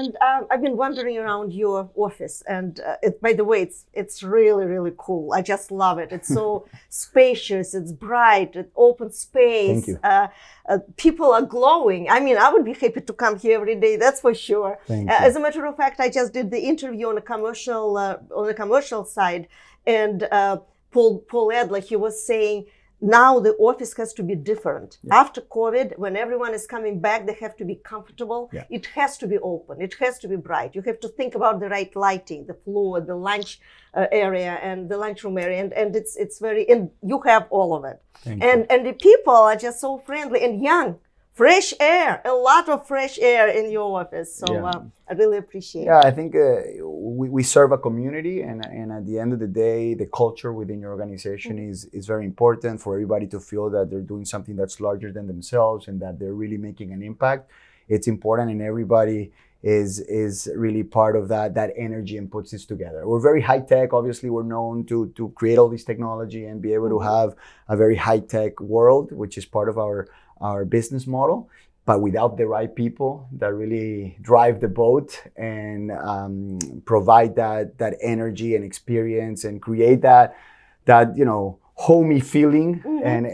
And I've been wandering around your office, and by the way, it's really, really cool. I just love it. It's so spacious, it's bright, it's open space. Thank you. People are glowing. I mean, I would be happy to come here every day, that's for sure. Thank you. As a matter of fact, I just did the interview on the commercial side, and Paul Adler, he was saying, now the office has to be different. Yeah. After COVID, when everyone is coming back, they have to be comfortable. Yeah. It has to be open. It has to be bright. You have to think about the right lighting, the floor, the lunch area, and the lunchroom area, and it's very. And you have all of it. And the people are just so friendly and young. Fresh air, a lot of fresh air in your office. So I really appreciate it. Yeah, I think we serve a community, and at the end of the day, the culture within your organization is very important for everybody to feel that they're doing something that's larger than themselves and that they're really making an impact. It's important, and everybody is really part of that energy and puts this together. We're very high tech. Obviously, we're known to create all this technology and be able to have a very high tech world, which is part of our business model, but without the right people that really drive the boat and provide that energy and experience and create that homey feeling, and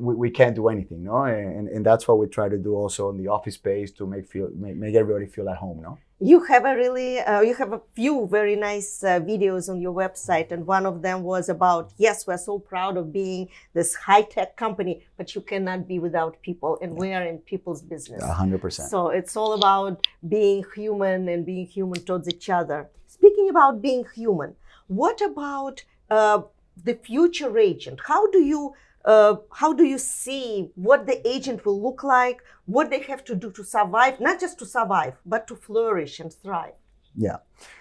we can't do anything, no? And that's what we try to do also in the office space to make everybody feel at home, no? You have a few very nice videos on your website, and one of them was about, yes, we're so proud of being this high-tech company, but you cannot be without people, and we are in people's business. 100%. So it's all about being human and being human towards each other. Speaking about being human, what about the future agent? How do you see what the agent will look like, what they have to do to survive, not just to survive, but to flourish and thrive? Yeah.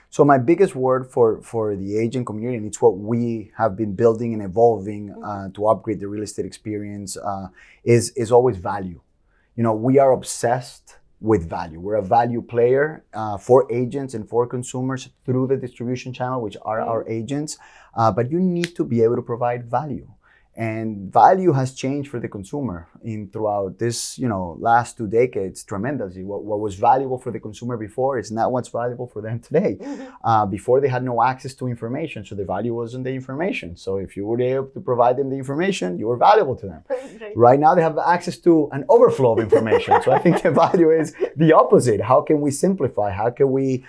So my biggest word for the agent community, and it's what we have been building and evolving to upgrade the real estate experience, is always value. We are obsessed with value. We're a value player for agents and for consumers through the distribution channel, which are our agents. But you need to be able to provide value. And value has changed for the consumer throughout this, last 2 decades tremendously. What was valuable for the consumer before is not what's valuable for them today. Before, they had no access to information, so the value wasn't the information. So if you were able to provide them the information, you were valuable to them. Right now, they have access to an overflow of information. So I think the value is the opposite. How can we simplify? How can we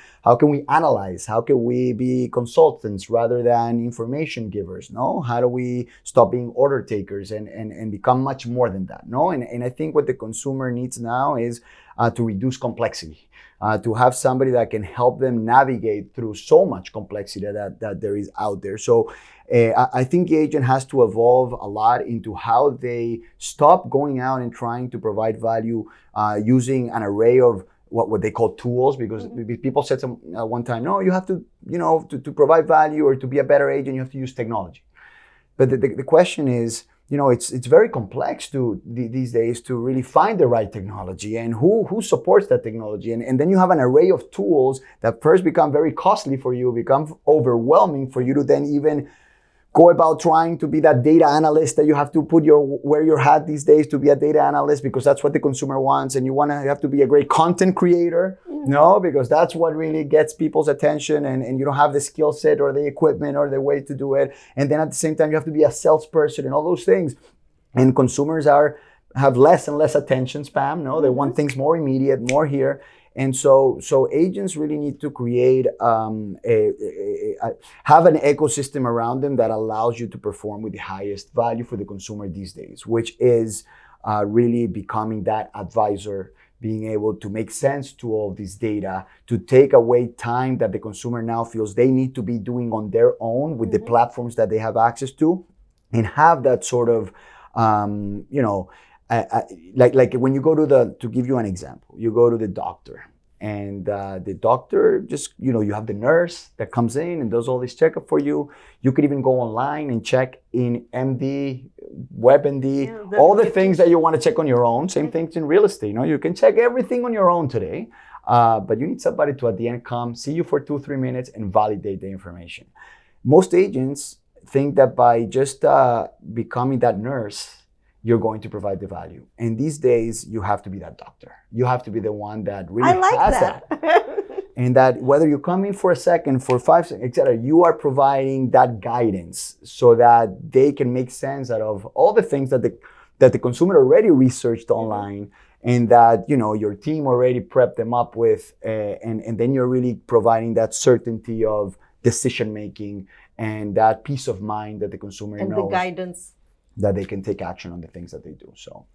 analyze? How can we be consultants rather than information givers? No? How do we stop being order takers and become much more than that? No? And I think what the consumer needs now is to reduce complexity, to have somebody that can help them navigate through so much complexity that there is out there. So I think the agent has to evolve a lot into how they stop going out and trying to provide value using an array of what they call tools, because people said one time, no, you have to, to provide value or to be a better agent, you have to use technology. But the question is, it's very complex these days to really find the right technology and who supports that technology. And then you have an array of tools that first become very costly for you, become overwhelming for you to then even go about trying to be that data analyst that you have to wear your hat these days to be a data analyst, because that's what the consumer wants. And you have to be a great content creator, no, because that's what really gets people's attention, and you don't have the skill set or the equipment or the way to do it. And then at the same time, you have to be a salesperson and all those things. And consumers have less and less attention span, no? They want things more immediate, more here. And so agents really need to create, have an ecosystem around them that allows you to perform with the highest value for the consumer these days, which is really becoming that advisor, being able to make sense to all this data, to take away time that the consumer now feels they need to be doing on their own with the platforms that they have access to, and have that sort of, like when you go to give you an example, you go to the doctor, and the doctor just, you have the nurse that comes in and does all this checkup for you. You could even go online and check in MD, WebMD, all the things that you want to check on your own. Same things in real estate. You can check everything on your own today, but you need somebody to at the end come, see you for 2-3 minutes and validate the information. Most agents think that by just becoming that nurse you're going to provide the value. And these days, you have to be that doctor. You have to be the one that really I like has that. And that whether you come in for a second, for 5 seconds, etc., you are providing that guidance so that they can make sense out of all the things that the consumer already researched online, and that your team already prepped them up with, and then you're really providing that certainty of decision making and that peace of mind that the consumer And knows the guidance. that they can take action on the things that they do. So